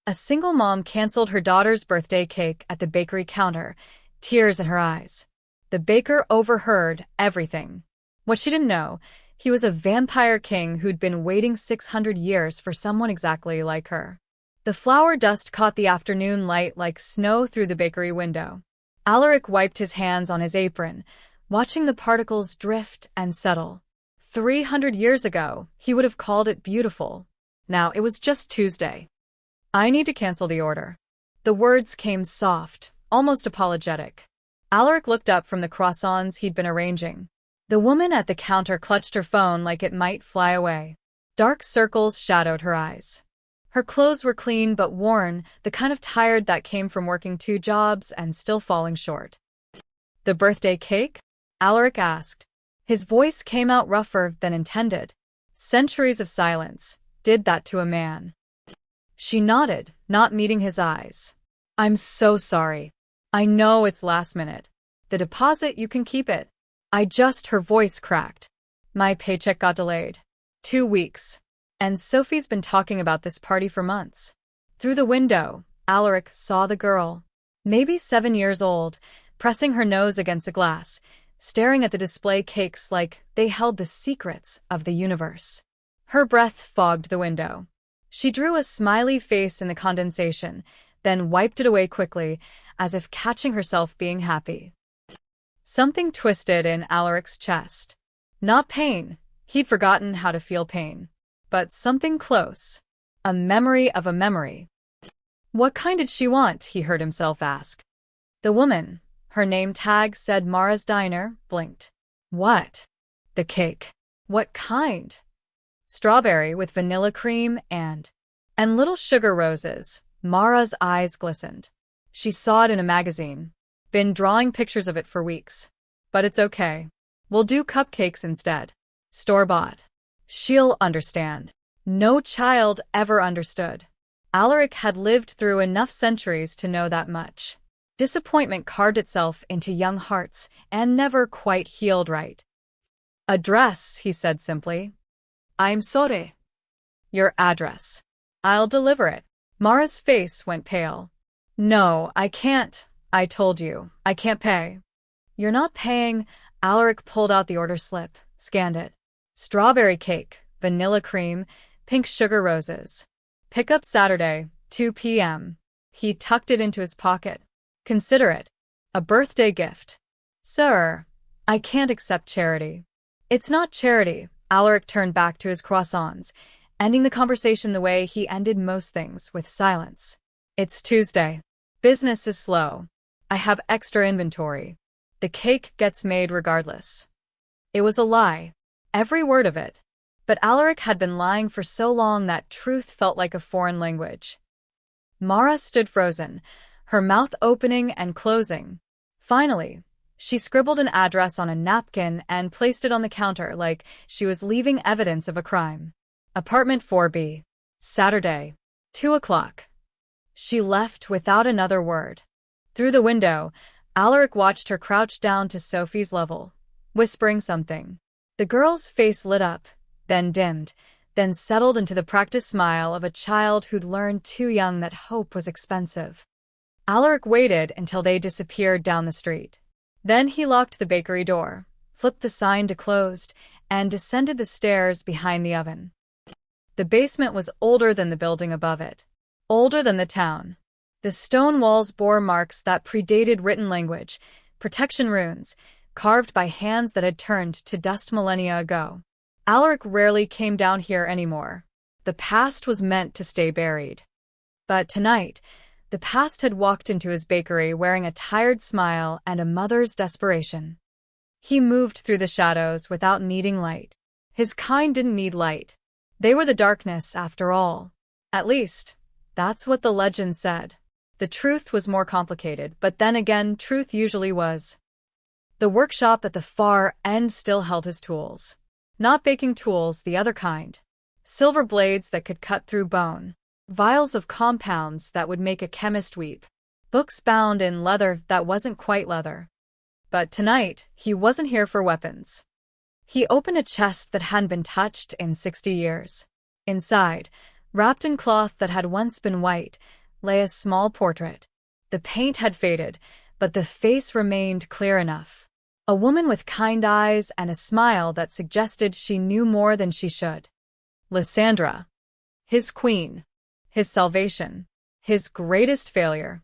A single mom canceled her daughter's birthday cake at the bakery counter, tears in her eyes. The baker overheard everything. What she didn't know, he was a vampire king who'd been waiting 600 years for someone exactly like her. The flour dust caught the afternoon light like snow through the bakery window. Alaric wiped his hands on his apron, watching the particles drift and settle. 300 years ago, he would have called it beautiful. Now it was just Tuesday. I need to cancel the order. The words came soft, almost apologetic. Alaric looked up from the croissants he'd been arranging. The woman at the counter clutched her phone like it might fly away. Dark circles shadowed her eyes. Her clothes were clean but worn, the kind of tired that came from working 2 jobs and still falling short. The birthday cake? Alaric asked. His voice came out rougher than intended. Centuries of silence did that to a man. She nodded, not meeting his eyes. I'm so sorry. I know it's last minute. The deposit, you can keep it. Her voice cracked. My paycheck got delayed. 2 weeks. And Sophie's been talking about this party for months. Through the window, Alaric saw the girl. Maybe 7 years old, pressing her nose against a glass, staring at the display cakes like they held the secrets of the universe. Her breath fogged the window. She drew a smiley face in the condensation, then wiped it away quickly, as if catching herself being happy. Something twisted in Alaric's chest. Not pain. He'd forgotten how to feel pain. But something close. A memory of a memory. What kind did she want? He heard himself ask. The woman, her name tag said Mara's Diner, blinked. What? The cake. What kind? Strawberry with vanilla cream and little sugar roses. Mara's eyes glistened. She saw it in a magazine. Been drawing pictures of it for weeks. But it's okay. We'll do cupcakes instead. Store-bought. She'll understand. No child ever understood. Alaric had lived through enough centuries to know that much. Disappointment carved itself into young hearts and never quite healed right. Address, he said simply. I'm sorry. Your address. I'll deliver it. Mara's face went pale. No, I can't. I told you. I can't pay. You're not paying. Alaric pulled out the order slip, scanned it. Strawberry cake, vanilla cream, pink sugar roses. Pickup Saturday, 2 p.m. He tucked it into his pocket. Consider it a birthday gift. Sir, I can't accept charity. It's not charity. Alaric turned back to his croissants, ending the conversation the way he ended most things, with silence. It's Tuesday. Business is slow. I have extra inventory. The cake gets made regardless. It was a lie. Every word of it. But Alaric had been lying for so long that truth felt like a foreign language. Mara stood frozen, her mouth opening and closing. Finally, she scribbled an address on a napkin and placed it on the counter like she was leaving evidence of a crime. Apartment 4B. Saturday. 2 o'clock. She left without another word. Through the window, Alaric watched her crouch down to Sophie's level, whispering something. The girl's face lit up, then dimmed, then settled into the practiced smile of a child who'd learned too young that hope was expensive. Alaric waited until they disappeared down the street. Then he locked the bakery door, flipped the sign to closed, and descended the stairs behind the oven. The basement was older than the building above it, older than the town. The stone walls bore marks that predated written language, protection runes, carved by hands that had turned to dust millennia ago. Alaric rarely came down here anymore. The past was meant to stay buried. But tonight, the past had walked into his bakery wearing a tired smile and a mother's desperation. He moved through the shadows without needing light. His kind didn't need light. They were the darkness, after all. At least, that's what the legend said. The truth was more complicated, but then again, truth usually was. The workshop at the far end still held his tools. Not baking tools, the other kind. Silver blades that could cut through bone. Vials of compounds that would make a chemist weep. Books bound in leather that wasn't quite leather. But tonight, he wasn't here for weapons. He opened a chest that hadn't been touched in 60 years. Inside, Wrapped in cloth that had once been white, lay a small portrait. The paint had faded, but the face remained clear enough. A woman with kind eyes and a smile that suggested she knew more than she should. Lysandra. His queen. His salvation. His greatest failure.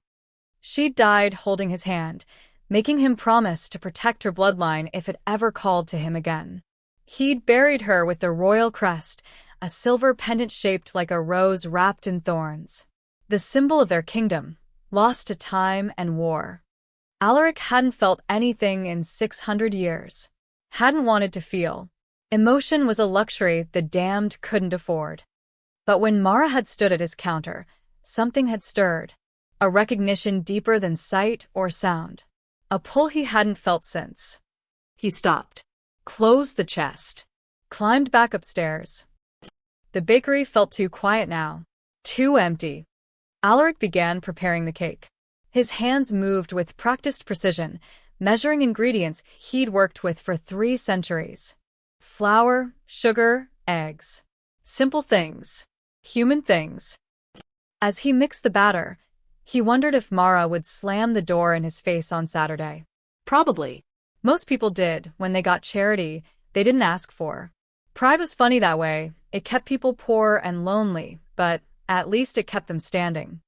She died holding his hand, making him promise to protect her bloodline if it ever called to him again. He'd buried her with the royal crest, a silver pendant shaped like a rose wrapped in thorns. The symbol of their kingdom, lost to time and war. Alaric hadn't felt anything in 600 years. Hadn't wanted to feel. Emotion was a luxury the damned couldn't afford. But when Mara had stood at his counter, something had stirred. A recognition deeper than sight or sound. A pull he hadn't felt since. He stopped. Closed the chest. Climbed back upstairs. The bakery felt too quiet now. Too empty. Alaric began preparing the cake. His hands moved with practiced precision, measuring ingredients he'd worked with for 3 centuries. Flour, sugar, eggs. Simple things. Human things. As he mixed the batter, he wondered if Mara would slam the door in his face on Saturday. Probably. Most people did when they got charity they didn't ask for. Pride was funny that way. It kept people poor and lonely, but at least it kept them standing.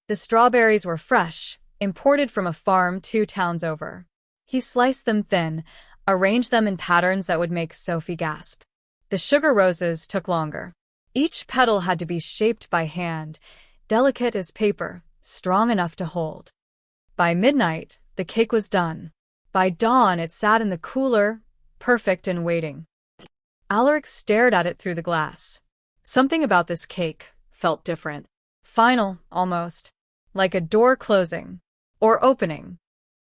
The strawberries were fresh, imported from a farm 2 towns over. He sliced them thin, arranged them in patterns that would make Sophie gasp. The sugar roses took longer. Each petal had to be shaped by hand, delicate as paper, strong enough to hold. By midnight, the cake was done. By dawn, it sat in the cooler, perfect and waiting. Alaric stared at it through the glass. Something about this cake felt different. Final, almost. Like a door closing. Or opening.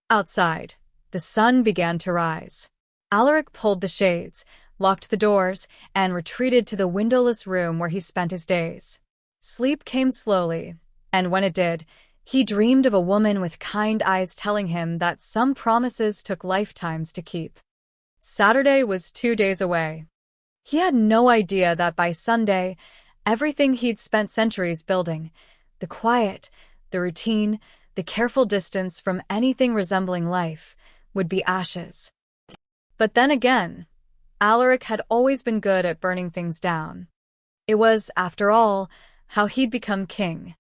Outside, the sun began to rise. Alaric pulled the shades, locked the doors, and retreated to the windowless room where he spent his days. Sleep came slowly, and when it did, he dreamed of a woman with kind eyes telling him that some promises took lifetimes to keep. Saturday was 2 days away. He had no idea that by Sunday, everything he'd spent centuries building, the quiet, the routine, the careful distance from anything resembling life, would be ashes. But then again, Alaric had always been good at burning things down. It was, after all, how he'd become king.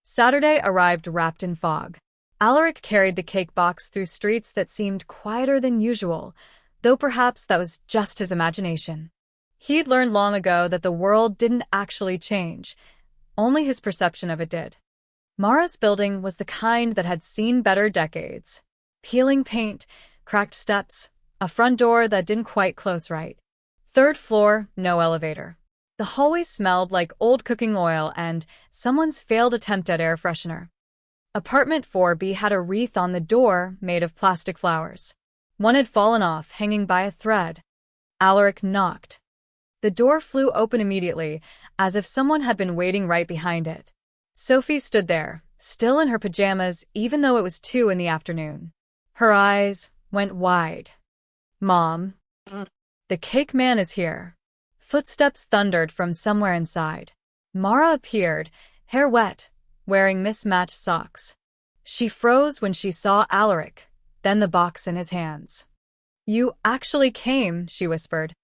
Saturday arrived wrapped in fog. Alaric carried the cake box through streets that seemed quieter than usual, though perhaps that was just his imagination. He'd learned long ago that the world didn't actually change, only his perception of it did. Mara's building was the kind that had seen better decades. Peeling paint, cracked steps, a front door that didn't quite close right. 3rd floor, no elevator. The hallway smelled like old cooking oil and someone's failed attempt at air freshener. Apartment 4B had a wreath on the door made of plastic flowers. One had fallen off, hanging by a thread. Alaric knocked. The door flew open immediately, as if someone had been waiting right behind it. Sophie stood there, still in her pajamas even though it was 2 in the afternoon. Her eyes went wide. "Mom, the cake man is here." Footsteps thundered from somewhere inside. Mara appeared, hair wet, wearing mismatched socks. She froze when she saw Alaric, then the box in his hands. "You actually came," she whispered.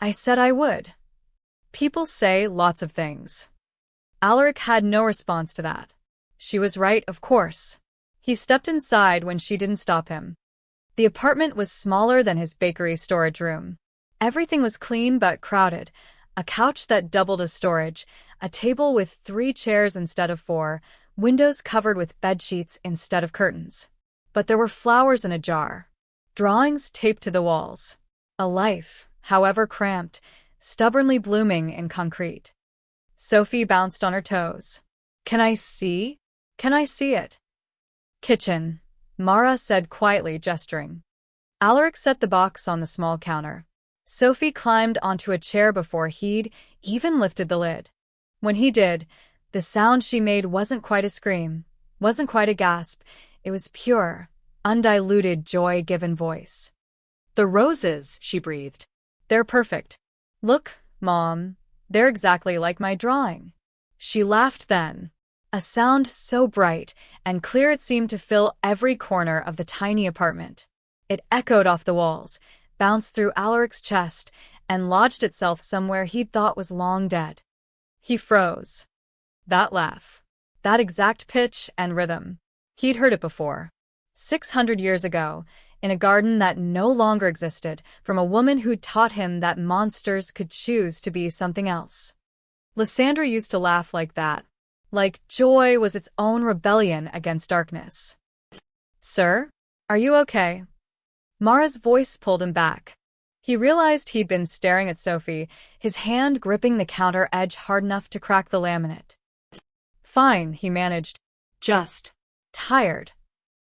"I said I would." People say lots of things. Alaric had no response to that. She was right, of course. He stepped inside when she didn't stop him. The apartment was smaller than his bakery storage room. Everything was clean but crowded. A couch that doubled as storage, a table with 3 chairs instead of 4, windows covered with bedsheets instead of curtains. But there were flowers in a jar. Drawings taped to the walls. A life, however cramped, stubbornly blooming in concrete. Sophie bounced on her toes. "Can I see? Can I see it?" "Kitchen," Mara said quietly, gesturing. Alaric set the box on the small counter. Sophie climbed onto a chair before he'd even lifted the lid. When he did, the sound she made wasn't quite a scream, wasn't quite a gasp. It was pure, undiluted joy-given voice. "The roses," she breathed. "They're perfect. Look, Mom. They're exactly like my drawing." She laughed then. A sound so bright and clear it seemed to fill every corner of the tiny apartment. It echoed off the walls, bounced through Alaric's chest, and lodged itself somewhere he'd thought was long dead. He froze. That laugh. That exact pitch and rhythm. He'd heard it before. 600 years ago, in a garden that no longer existed, from a woman who'd taught him that monsters could choose to be something else. Lysandra used to laugh like that. Like joy was its own rebellion against darkness. "Sir? Are you okay?" Mara's voice pulled him back. He realized he'd been staring at Sophie, his hand gripping the counter edge hard enough to crack the laminate. "Fine," he managed. "Just tired."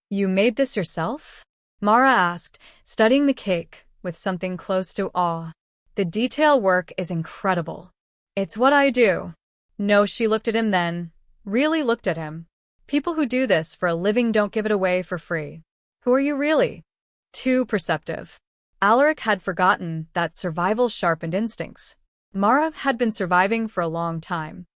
"You made this yourself?" Mara asked, studying the cake with something close to awe. "The detail work is incredible." "It's what I do." No, she looked at him then. Really looked at him. "People who do this for a living don't give it away for free. Who are you really?" Too perceptive. Alaric had forgotten that survival sharpened instincts. Mara had been surviving for a long time.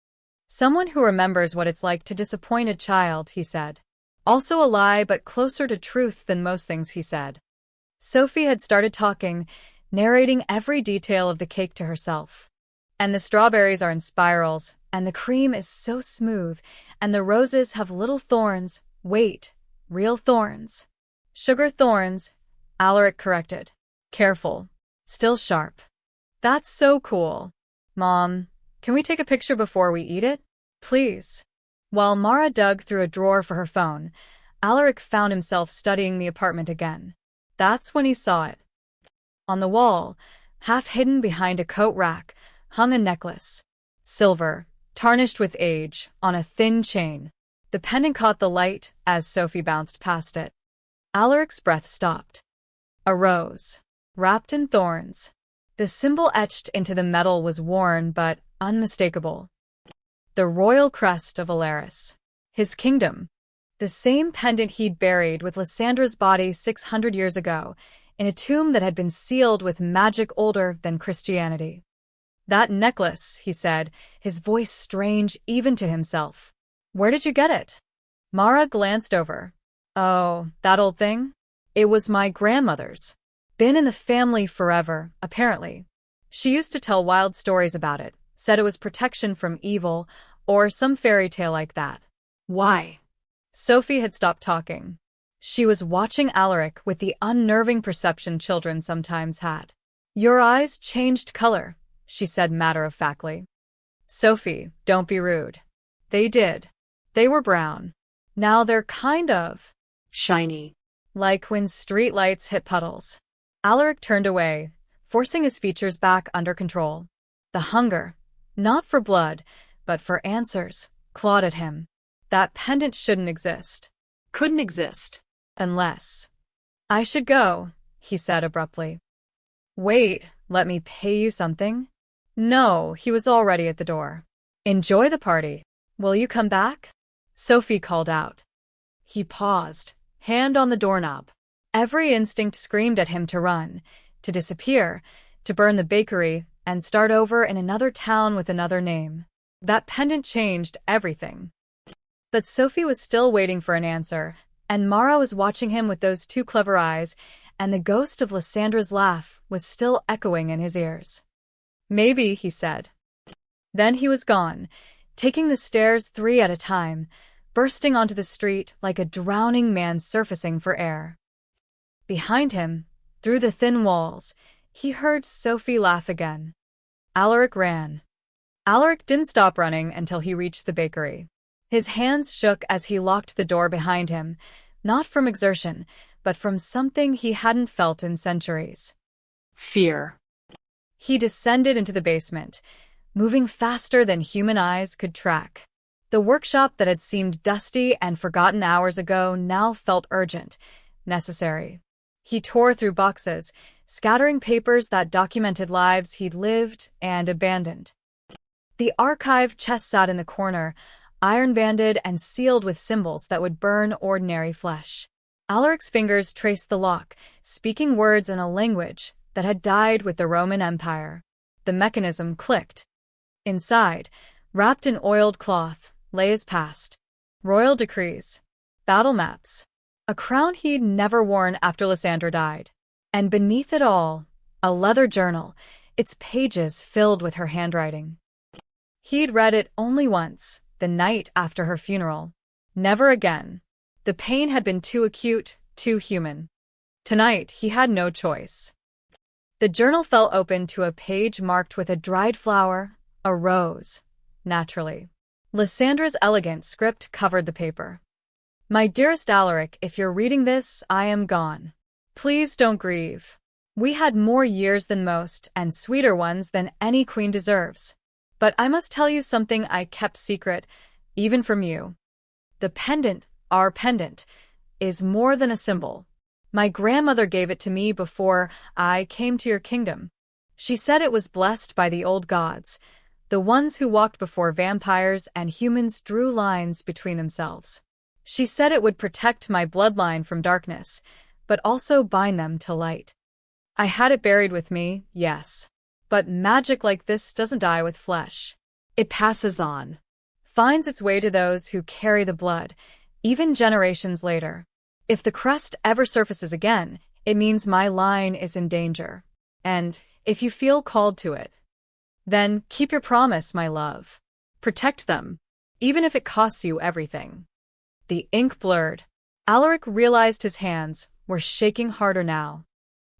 "Someone who remembers what it's like to disappoint a child," he said. Also a lie, but closer to truth than most things he said. Sophie had started talking, narrating every detail of the cake to herself. "And the strawberries are in spirals, and the cream is so smooth, and the roses have little thorns. Wait, real thorns." "Sugar thorns," Alaric corrected. "Careful. Still sharp." "That's so cool." "Mom, can we take a picture before we eat it? Please." While Mara dug through a drawer for her phone, Alaric found himself studying the apartment again. That's when he saw it. On the wall, half hidden behind a coat rack, hung a necklace. Silver, tarnished with age, on a thin chain. The pendant caught the light as Sophie bounced past it. Alaric's breath stopped. A rose, wrapped in thorns. The symbol etched into the metal was worn but unmistakable. The royal crest of Alaris. His kingdom. The same pendant he'd buried with Lysandra's body 600 years ago, in a tomb that had been sealed with magic older than Christianity. "That necklace," he said, his voice strange even to himself. "Where did you get it?" Mara glanced over. "Oh, that old thing? It was my grandmother's. Been in the family forever, apparently. She used to tell wild stories about it, said it was protection from evil, or some fairy tale like that." "Why?" Sophie had stopped talking. She was watching Alaric with the unnerving perception children sometimes had. "Your eyes changed color," she said matter-of-factly. "Sophie, don't be rude." "They did. They were brown. Now they're kind of shiny. Like when streetlights hit puddles." Alaric turned away, forcing his features back under control. The hunger, not for blood, but for answers, clawed at him. That pendant shouldn't exist. Couldn't exist. Unless. "I should go," he said abruptly. "Wait, let me pay you something?" No, he was already at the door. "Enjoy the party. Will you come back?" Sophie called out. He paused, hand on the doorknob. Every instinct screamed at him to run, to disappear, to burn the bakery, and start over in another town with another name. That pendant changed everything. But Sophie was still waiting for an answer, and Mara was watching him with those two clever eyes, and the ghost of Lysandra's laugh was still echoing in his ears. "Maybe," he said. Then he was gone, taking the stairs 3 at a time, bursting onto the street like a drowning man surfacing for air. Behind him, through the thin walls, he heard Sophie laugh again. Alaric ran. Alaric didn't stop running until he reached the bakery. His hands shook as he locked the door behind him, not from exertion, but from something he hadn't felt in centuries. Fear. He descended into the basement, moving faster than human eyes could track. The workshop that had seemed dusty and forgotten hours ago now felt urgent, necessary. He tore through boxes, scattering papers that documented lives he'd lived and abandoned. The archive chest sat in the corner, iron-banded and sealed with symbols that would burn ordinary flesh. Alaric's fingers traced the lock, speaking words in a language that had died with the Roman Empire. The mechanism clicked. Inside, Wrapped in oiled cloth lay his past. Royal decrees. Battle maps. A crown he'd never worn after Lysandra died. And beneath it all, a leather journal, its pages filled with her handwriting. He'd read it only once, the night after her funeral. Never again. The pain had been too acute, too human. Tonight, he had no choice. The journal fell open to a page marked with a dried flower, a rose, naturally. Lysandra's elegant script covered the paper. My dearest Alaric, if you're reading this, I am gone. Please don't grieve. We had more years than most, and sweeter ones than any queen deserves. But I must tell you something I kept secret, even from you. The pendant, our pendant, is more than a symbol. My grandmother gave it to me before I came to your kingdom. She said it was blessed by the old gods, the ones who walked before vampires and humans drew lines between themselves. She said it would protect my bloodline from darkness, but also bind them to light. I had it buried with me, yes. But magic like this doesn't die with flesh. It passes on. Finds its way to those who carry the blood, even generations later. If the crust ever surfaces again, it means my line is in danger. And if you feel called to it, then keep your promise, my love. Protect them, even if it costs you everything. The ink blurred. Alaric realized his hands were shaking harder now.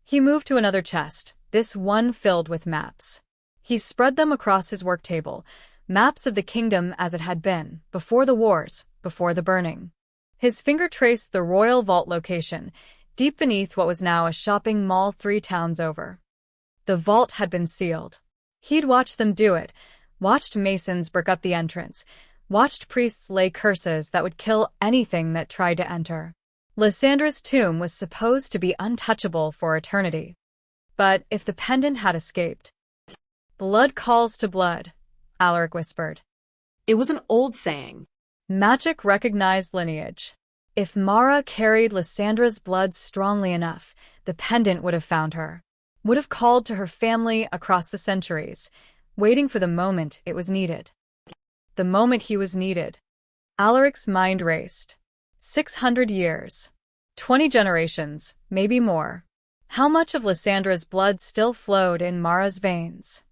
He moved to another chest, this one filled with maps. He spread them across his work table, maps of the kingdom as it had been, before the wars, before the burning. His finger traced the royal vault location, deep beneath what was now a shopping mall 3 towns over. The vault had been sealed. He'd watched them do it, watched masons brick up the entrance, watched priests lay curses that would kill anything that tried to enter. Lysandra's tomb was supposed to be untouchable for eternity. But if the pendant had escaped... Blood calls to blood, Alaric whispered. It was an old saying. Magic recognized lineage. If Mara carried Lysandra's blood strongly enough, the pendant would have found her. Would have called to her family across the centuries, waiting for the moment it was needed. The moment he was needed. Alaric's mind raced. 600 years. 20 generations, maybe more. How much of Lysandra's blood still flowed in Mara's veins?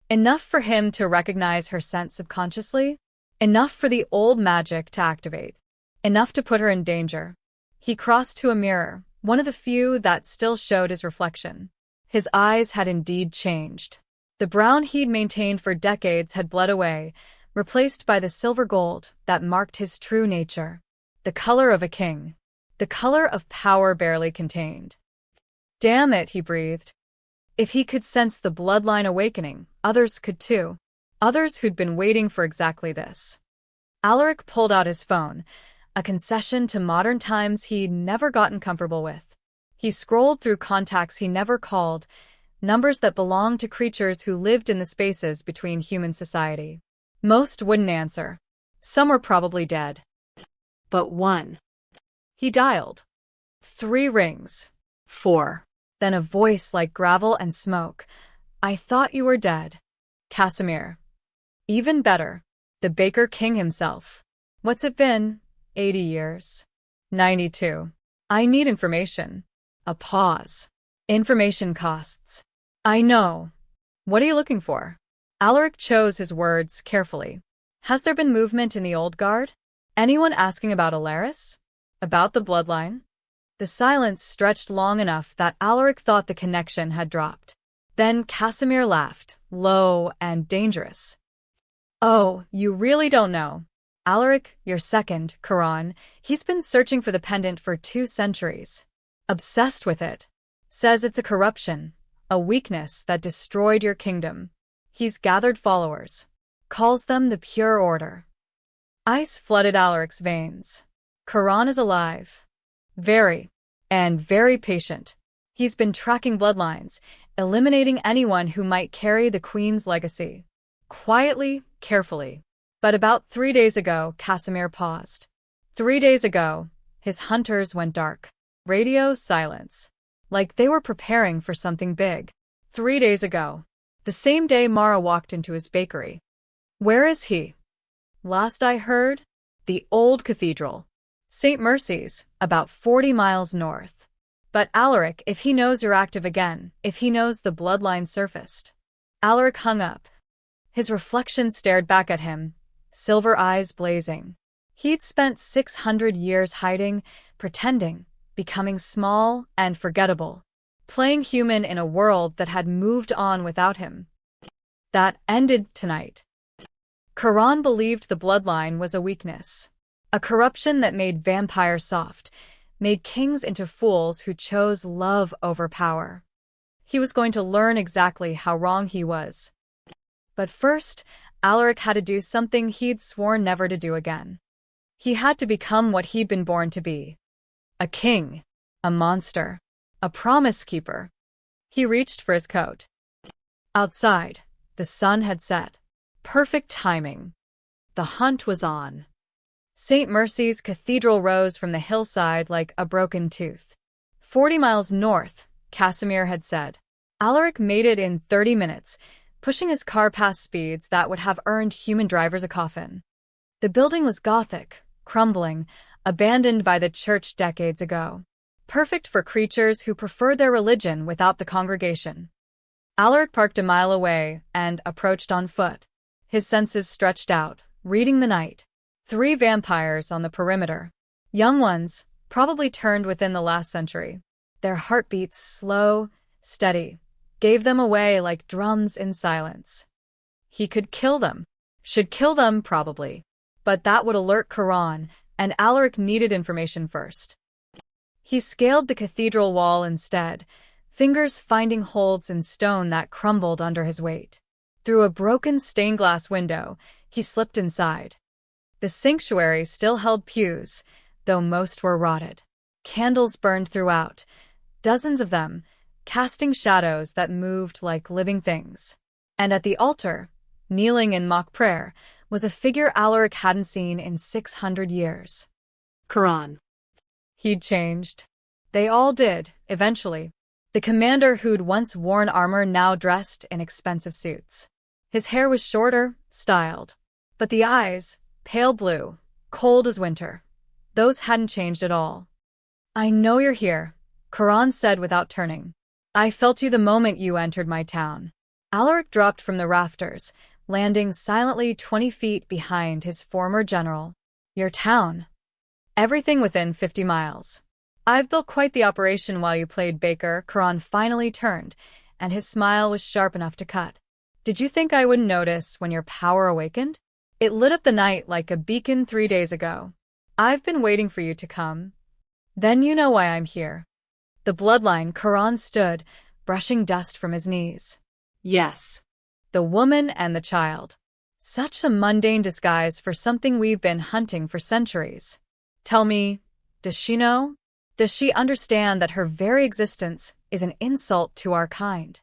Enough for him to recognize her scent subconsciously? Enough for the old magic to activate. Enough to put her in danger. He crossed to a mirror, one of the few that still showed his reflection. His eyes had indeed changed. The brown he'd maintained for decades had bled away, replaced by the silver gold that marked his true nature. The color of a king. The color of power barely contained. Damn it, he breathed. If he could sense the bloodline awakening, others could too. Others who'd been waiting for exactly this. Alaric pulled out his phone, a concession to modern times he'd never gotten comfortable with. He scrolled through contacts he never called, numbers that belonged to creatures who lived in the spaces between human society. Most wouldn't answer. Some were probably dead. But one. He dialed. 3 rings. 4. Then a voice like gravel and smoke. I thought you were dead. Casimir. Even better. The Baker King himself. What's it been? 80 years. 92. I need information. A pause. Information costs. I know. What are you looking for? Alaric chose his words carefully. Has there been movement in the old guard? Anyone asking about Alaris? About the bloodline? The silence stretched long enough that Alaric thought the connection had dropped. Then Casimir laughed, low and dangerous. Oh, you really don't know. Alaric, your second, Charon, he's been searching for the pendant for 2 centuries. Obsessed with it. Says it's a corruption, a weakness that destroyed your kingdom. He's gathered followers. Calls them the Pure Order. Ice flooded Alaric's veins. Charon is alive. Very, and very patient. He's been tracking bloodlines, eliminating anyone who might carry the Queen's legacy. Quietly, carefully. But about 3 days ago, Casimir paused. 3 days ago, his hunters went dark. Radio silence. Like they were preparing for something big. 3 days ago. The same day Mara walked into his bakery. Where is he? Last I heard, the old cathedral. St. Mercy's, about 40 miles north. But Alaric, if he knows you're active again, if he knows the bloodline surfaced. Alaric hung up. His reflection stared back at him, silver eyes blazing. He'd spent 600 years hiding, pretending, becoming small and forgettable, playing human in a world that had moved on without him. That ended tonight. Quran believed the bloodline was a weakness, a corruption that made vampires soft, made kings into fools who chose love over power. He was going to learn exactly how wrong he was. But first, Alaric had to do something he'd sworn never to do again. He had to become what he'd been born to be. A king, a monster, a promise keeper. He reached for his coat. Outside, the sun had set. Perfect timing. The hunt was on. St. Mercy's Cathedral rose from the hillside like a broken tooth. 40 miles north, Casimir had said. Alaric made it in 30 minutes, pushing his car past speeds that would have earned human drivers a coffin. The building was Gothic, crumbling, abandoned by the church decades ago. Perfect for creatures who preferred their religion without the congregation. Alaric parked a mile away and approached on foot. His senses stretched out, reading the night. 3 vampires on the perimeter. Young ones, probably turned within the last century. Their heartbeats slow, steady, gave them away like drums in silence. He could kill them. Should kill them, probably. But that would alert Quran, and Alaric needed information first. He scaled the cathedral wall instead, fingers finding holds in stone that crumbled under his weight. Through a broken stained glass window, he slipped inside. The sanctuary still held pews, though most were rotted. Candles burned throughout, dozens of them, casting shadows that moved like living things. And at the altar, kneeling in mock prayer, was a figure Alaric hadn't seen in 600 years. Quran. He'd changed. They all did, eventually. The commander who'd once worn armor now dressed in expensive suits. His hair was shorter, styled. But the eyes, pale blue, cold as winter, those hadn't changed at all. I know you're here, Quran said without turning. I felt you the moment you entered my town. Alaric dropped from the rafters, landing silently 20 feet behind his former general. Your town. Everything within 50 miles. I've built quite the operation while you played Baker. Quran finally turned, and his smile was sharp enough to cut. Did you think I wouldn't notice when your power awakened? It lit up the night like a beacon 3 days ago. I've been waiting for you to come. Then you know why I'm here. The bloodline. Quran stood, brushing dust from his knees. Yes. The woman and the child. Such a mundane disguise for something we've been hunting for centuries. Tell me, does she know? Does she understand that her very existence is an insult to our kind?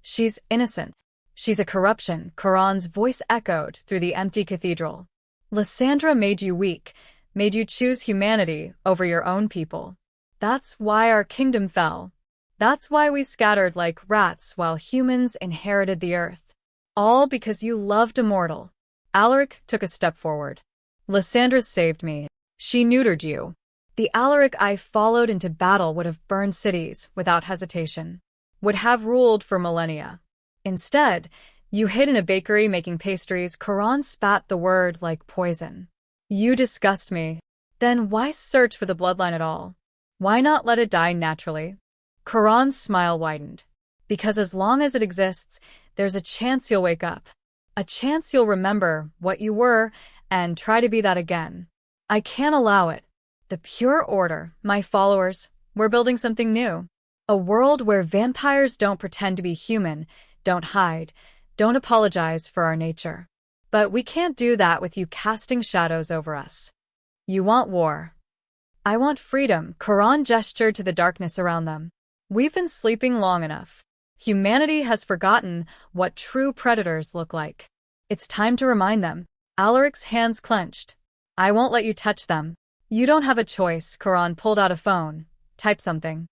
She's innocent. She's a corruption, Quran's voice echoed through the empty cathedral. Lysandra made you weak, made you choose humanity over your own people. That's why our kingdom fell. That's why we scattered like rats while humans inherited the earth. All because you loved a mortal. Alaric took a step forward. Lysandra saved me. She neutered you. The Alaric I followed into battle would have burned cities without hesitation, would have ruled for millennia. Instead, you hid in a bakery making pastries. Quran spat the word like poison. You disgust me. Then why search for the bloodline at all? Why not let it die naturally? Quran's smile widened. Because as long as it exists, there's a chance you'll wake up. A chance you'll remember what you were and try to be that again. I can't allow it. The pure order, my followers, we're building something new. A world where vampires don't pretend to be human, don't hide, don't apologize for our nature. But we can't do that with you casting shadows over us. You want war. I want freedom. Quran gestured to the darkness around them. We've been sleeping long enough. Humanity has forgotten what true predators look like. It's time to remind them. Alaric's hands clenched. I won't let you touch them. You don't have a choice. Quran pulled out a phone. Type something.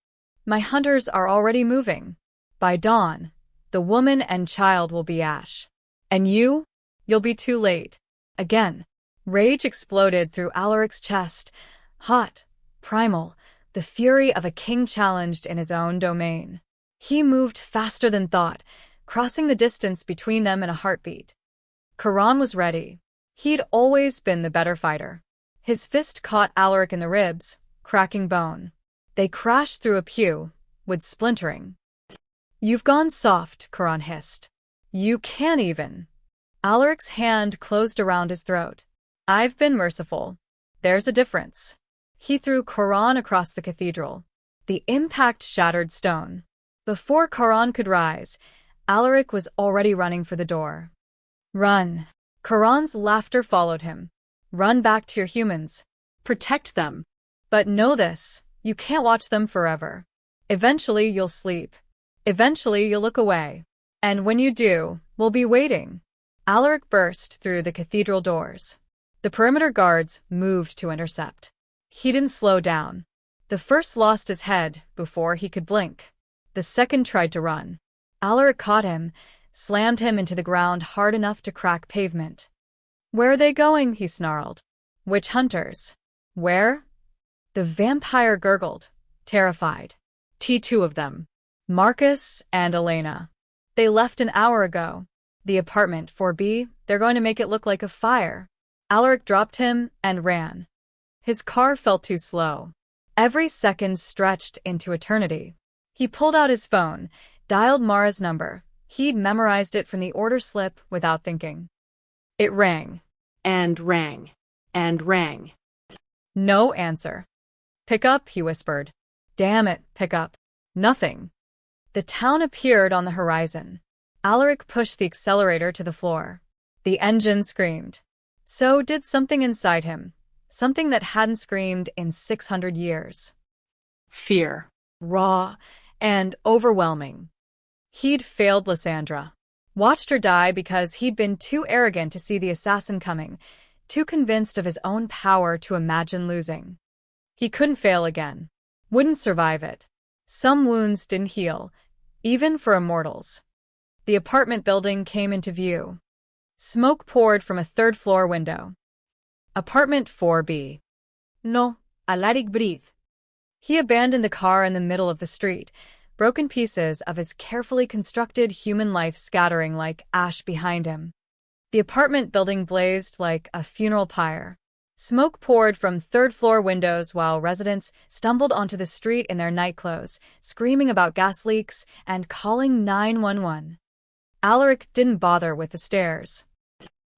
My hunters are already moving. By dawn, the woman and child will be ash. And you'll be too late. Again. Rage exploded through Alaric's chest. Hot, primal, the fury of a king challenged in his own domain. He moved faster than thought, crossing the distance between them in a heartbeat. Karan was ready. He'd always been the better fighter. His fist caught Alaric in the ribs, cracking bone. They crashed through a pew, wood splintering. "You've gone soft," Karan hissed. "You can't even." Alaric's hand closed around his throat. "I've been merciful. There's a difference." He threw Karan across the cathedral. The impact shattered stone. Before Karan could rise, Alaric was already running for the door. "Run." Karan's laughter followed him. "Run back to your humans. Protect them. But know this, you can't watch them forever. Eventually you'll sleep. Eventually you'll look away. And when you do, we'll be waiting." Alaric burst through the cathedral doors. The perimeter guards moved to intercept. He didn't slow down. The first lost his head before he could blink. The second tried to run. Alaric caught him, slammed him into the ground hard enough to crack pavement. "Where are they going?" he snarled. "Witch hunters." "Where?" The vampire gurgled, terrified. "Two of them. Marcus and Elena. They left an hour ago. The apartment 4B, they're going to make it look like a fire." Alaric dropped him and ran. His car felt too slow. Every second stretched into eternity. He pulled out his phone, dialed Mara's number. He'd memorized it from the order slip without thinking. It rang. And rang. And rang. No answer. "Pick up," he whispered. "Damn it, pick up." Nothing. The town appeared on the horizon. Alaric pushed the accelerator to the floor. The engine screamed. So did something inside him. Something that hadn't screamed in 600 years. Fear. Raw and overwhelming. He'd failed Lysandra. Watched her die because he'd been too arrogant to see the assassin coming, too convinced of his own power to imagine losing. He couldn't fail again. Wouldn't survive it. Some wounds didn't heal, even for immortals. The apartment building came into view. Smoke poured from a third-floor window. Apartment 4B. No, Alaric breathe. He abandoned the car in the middle of the street, broken pieces of his carefully constructed human life scattering like ash behind him. The apartment building blazed like a funeral pyre. Smoke poured from third-floor windows while residents stumbled onto the street in their nightclothes, screaming about gas leaks and calling 911. Alaric didn't bother with the stairs.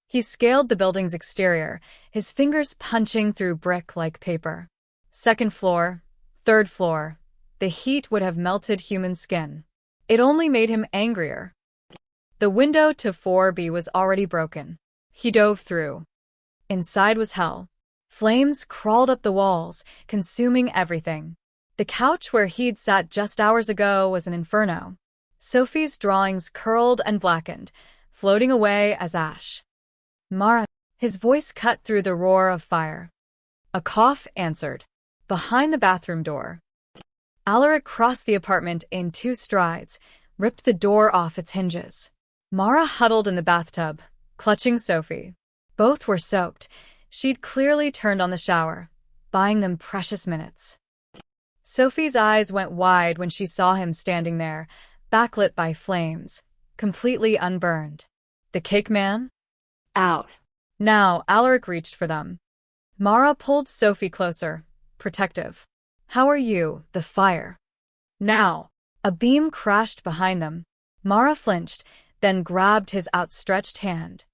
He scaled the building's exterior, his fingers punching through brick like paper. Second floor, third floor. The heat would have melted human skin. It only made him angrier. The window to 4B was already broken. He dove through. Inside was hell. Flames crawled up the walls, consuming everything. The couch where he'd sat just hours ago was an inferno. Sophie's drawings curled and blackened, floating away as ash. "Mara," his voice cut through the roar of fire. A cough answered. Behind the bathroom door. Alaric crossed the apartment in 2 strides, ripped the door off its hinges. Mara huddled in the bathtub, clutching Sophie. Both were soaked. She'd clearly turned on the shower, buying them precious minutes. Sophie's eyes went wide when she saw him standing there, backlit by flames, completely unburned. The cake man? Out. Now Alaric reached for them. Mara pulled Sophie closer, protective. "How are you, the fire?" Now. A beam crashed behind them. Mara flinched, then grabbed his outstretched hand.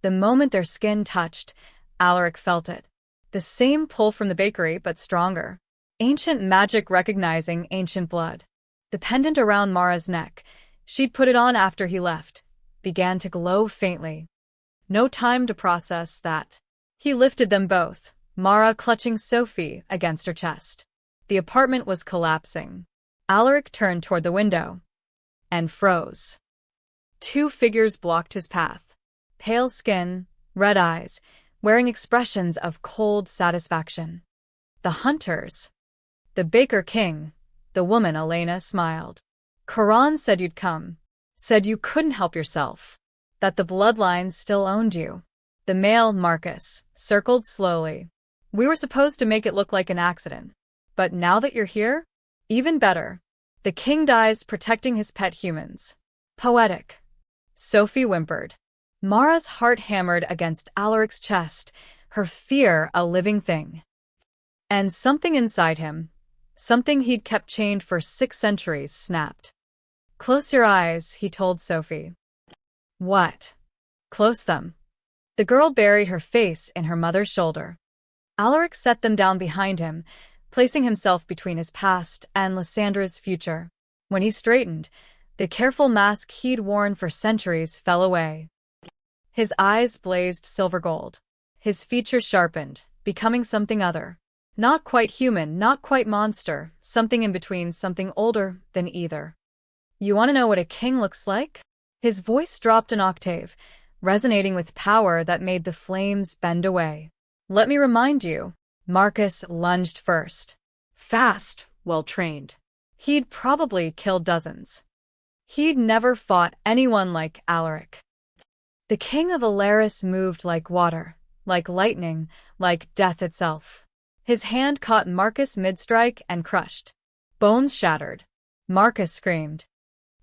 The moment their skin touched, Alaric felt it. The same pull from the bakery, but stronger. Ancient magic recognizing ancient blood. The pendant around Mara's neck, she'd put it on after he left, began to glow faintly. No time to process that. He lifted them both, Mara clutching Sophie against her chest. The apartment was collapsing. Alaric turned toward the window and froze. 2 figures blocked his path. Pale skin, red eyes, wearing expressions of cold satisfaction. The hunters. The Baker King, the woman Elena smiled. "Karan said you'd come. Said you couldn't help yourself. That the bloodline still owned you." The male, Marcus, circled slowly. We were supposed to make it look like an accident. But now that you're here? Even better. The king dies protecting his pet humans. Poetic. Sophie whimpered. Mara's heart hammered against Alaric's chest, her fear a living thing. And something inside him, something he'd kept chained for 6 centuries, snapped. Close your eyes, he told Sophie. What? Close them. The girl buried her face in her mother's shoulder. Alaric set them down behind him, placing himself between his past and Lysandra's future. When he straightened, the careful mask he'd worn for centuries fell away. His eyes blazed silver gold. His features sharpened, becoming something other. Not quite human, not quite monster, something in between, something older than either. You want to know what a king looks like? His voice dropped an octave, resonating with power that made the flames bend away. Let me remind you. Marcus lunged first. Fast, well-trained. He'd probably killed dozens. He'd never fought anyone like Alaric. The king of Alaris moved like water, like lightning, like death itself. His hand caught Marcus mid-strike and crushed. Bones shattered. Marcus screamed.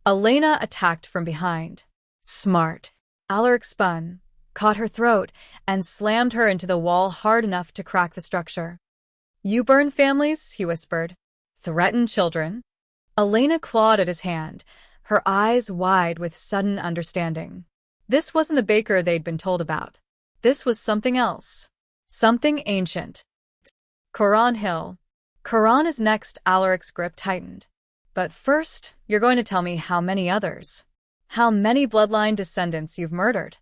Elena attacked from behind. Smart. Alaric spun, caught her throat, and slammed her into the wall hard enough to crack the structure. You burn families, he whispered. Threaten children? Elena clawed at his hand, her eyes wide with sudden understanding. This wasn't the baker they'd been told about. This was something else. Something ancient. Coran Hill. Coran is next, Alaric's grip tightened. But first, you're going to tell me how many others. How many bloodline descendants you've murdered.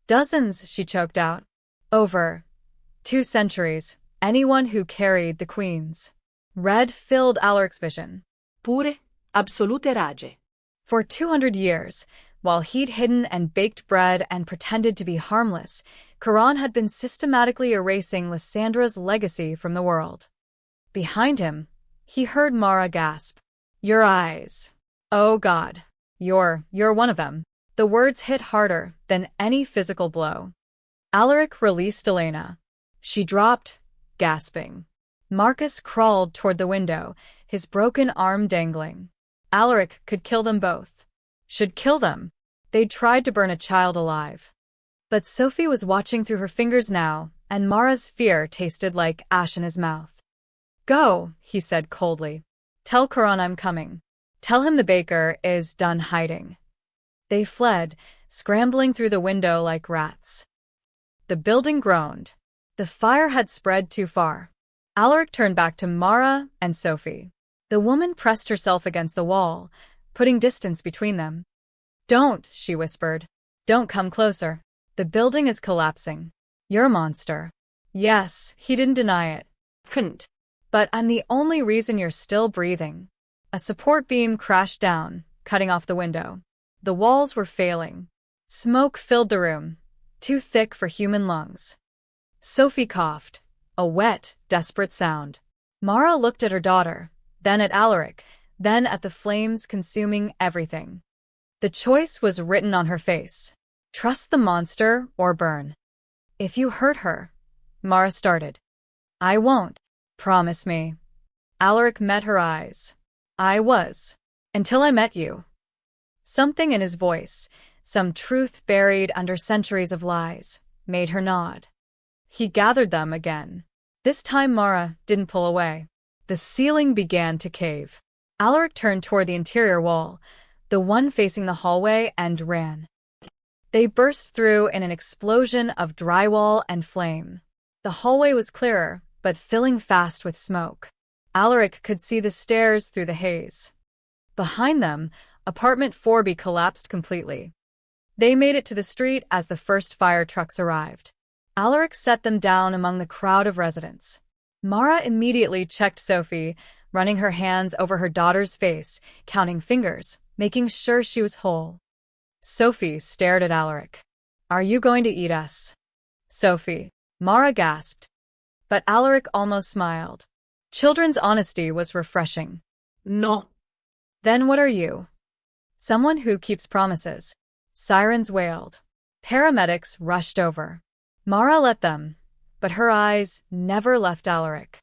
Dozens, she choked out. Over 2 centuries, anyone who carried the queens. Red filled Alaric's vision. Pure, absolute rage. For 200 years, while he'd hidden and baked bread and pretended to be harmless, Coran had been systematically erasing Lysandra's legacy from the world. Behind him, he heard Mara gasp. Your eyes. Oh God. You're one of them. The words hit harder than any physical blow. Alaric released Elena. She dropped, gasping. Marcus crawled toward the window, his broken arm dangling. Alaric could kill them both. Should kill them. They'd tried to burn a child alive. But Sophie was watching through her fingers now, and Mara's fear tasted like ash in his mouth. Go, he said coldly. Tell Coran I'm coming. Tell him the baker is done hiding. They fled, scrambling through the window like rats. The building groaned. The fire had spread too far. Alaric turned back to Mara and Sophie. The woman pressed herself against the wall, putting distance between them. Don't, she whispered. Don't come closer. The building is collapsing. You're a monster. Yes, he didn't deny it. Couldn't. But I'm the only reason you're still breathing. A support beam crashed down, cutting off the window. The walls were failing. Smoke filled the room, too thick for human lungs. Sophie coughed, a wet, desperate sound. Mara looked at her daughter, then at Alaric, then at the flames consuming everything. The choice was written on her face. Trust the monster or burn. If you hurt her, Mara started. I won't. Promise me. Alaric met her eyes. I was. Until I met you. Something in his voice, some truth buried under centuries of lies, made her nod. He gathered them again. This time Mara didn't pull away. The ceiling began to cave. Alaric turned toward the interior wall, the one facing the hallway, and ran. They burst through in an explosion of drywall and flame. The hallway was clearer, but filling fast with smoke. Alaric could see the stairs through the haze. Behind them, apartment 4B collapsed completely. They made it to the street as the first fire trucks arrived. Alaric set them down among the crowd of residents. Mara immediately checked Sophie, running her hands over her daughter's face, counting fingers, making sure she was whole. Sophie stared at Alaric. Are you going to eat us? Sophie. Mara gasped. But Alaric almost smiled. Children's honesty was refreshing. No. Then what are you? Someone who keeps promises. Sirens wailed. Paramedics rushed over. Mara let them, but her eyes never left Alaric.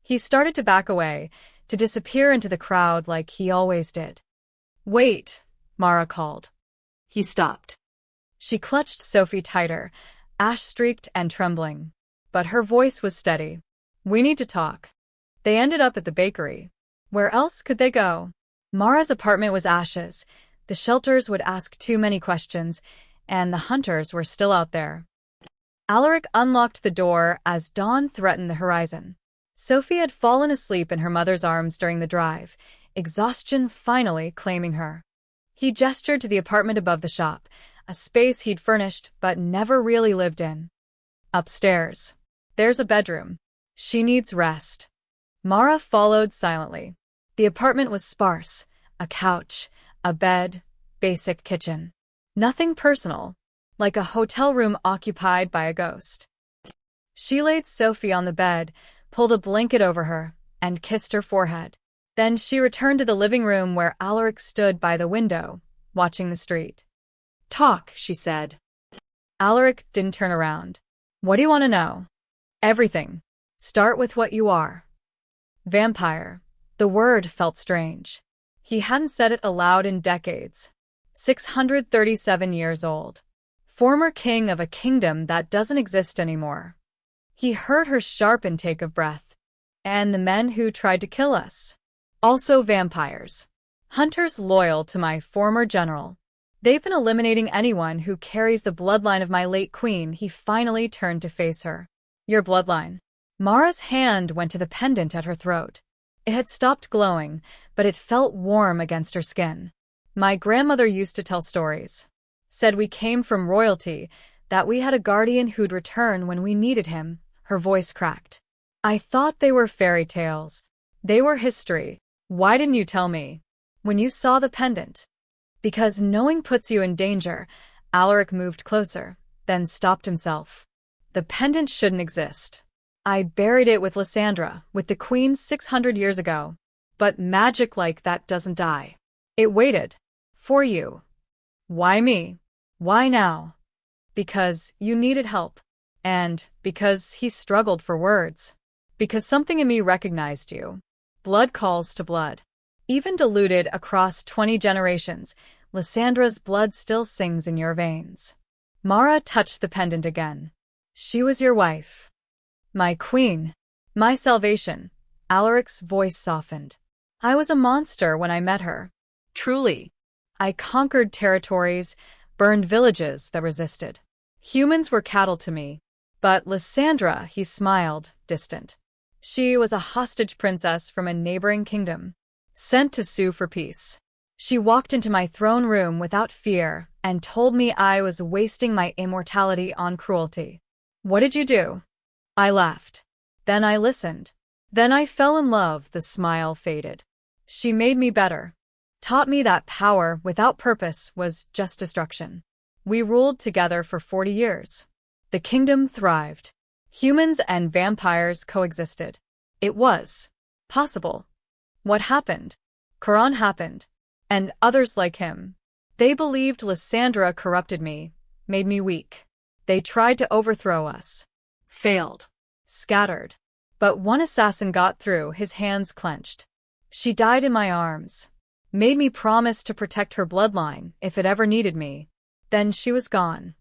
He started to back away, to disappear into the crowd like he always did. "Wait," Mara called. He stopped. She clutched Sophie tighter, ash-streaked and trembling. But her voice was steady. "We need to talk." They ended up at the bakery. Where else could they go? Mara's apartment was ashes. The shelters would ask too many questions, and the hunters were still out there. Alaric unlocked the door as dawn threatened the horizon. Sophie had fallen asleep in her mother's arms during the drive, exhaustion finally claiming her. He gestured to the apartment above the shop, a space he'd furnished but never really lived in. "Upstairs. There's a bedroom. She needs rest." Mara followed silently. The apartment was sparse: a couch, a bed, basic kitchen. Nothing personal, like a hotel room occupied by a ghost. She laid Sophie on the bed, pulled a blanket over her, and kissed her forehead. Then she returned to the living room where Alaric stood by the window, watching the street. "Talk," she said. Alaric didn't turn around. "What do you want to know?" "Everything. Start with what you are." Vampire. The word felt strange. He hadn't said it aloud in decades. 637 years old. Former king of a kingdom that doesn't exist anymore. He heard her sharp intake of breath. "And the men who tried to kill us. Also vampires. Hunters loyal to my former general. They've been eliminating anyone who carries the bloodline of my late queen." He finally turned to face her. "Your bloodline." Mara's hand went to the pendant at her throat. It had stopped glowing, but it felt warm against her skin. "My grandmother used to tell stories. Said we came from royalty, that we had a guardian who'd return when we needed him." Her voice cracked. "I thought they were fairy tales. They were history. Why didn't you tell me? When you saw the pendant?" "Because knowing puts you in danger." Alaric moved closer, then stopped himself. "The pendant shouldn't exist. I buried it with Lysandra, with the queen 600 years ago. But magic like that doesn't die. It waited. For you." "Why me? Why now?" "Because you needed help. And because he struggled for words. Because something in me recognized you. Blood calls to blood. Even diluted across 20 generations, Lysandra's blood still sings in your veins." Mara touched the pendant again. "She was your wife. My queen. My salvation." Alaric's voice softened. "I was a monster when I met her. "Truly." I conquered territories, burned villages that resisted. Humans were cattle to me. But Lysandra," he smiled, distant. "She was a hostage princess from a neighboring kingdom, sent to sue for peace. She walked into my throne room without fear and told me I was wasting my immortality on cruelty. What did you do?" I laughed. Then I listened. Then I fell in love." The smile faded. "She made me better. Taught me that power without purpose was just destruction. We ruled together for 40 years. The kingdom thrived. Humans and vampires coexisted. It was possible. What happened? Charon happened. And others like him. They believed Lysandra corrupted me, made me weak. They tried to overthrow us. Failed. Scattered. But one assassin got through, his hands clenched. She died in my arms. Made me promise to protect her bloodline if it ever needed me. Then she was gone."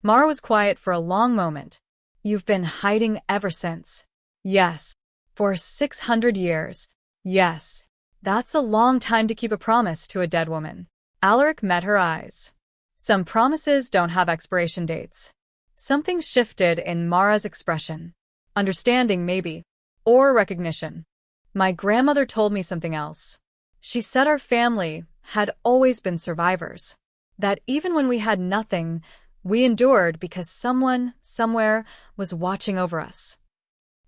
Mara was quiet for a long moment. "You've been hiding ever since." "Yes. For 600 years. Yes. That's a long time to keep a promise to a dead woman." Alaric met her eyes. "Some promises don't have expiration dates." Something shifted in Mara's expression. Understanding, maybe. Or recognition. "My grandmother told me something else. She said our family had always been survivors. That even when we had nothing, we endured because someone, somewhere, was watching over us."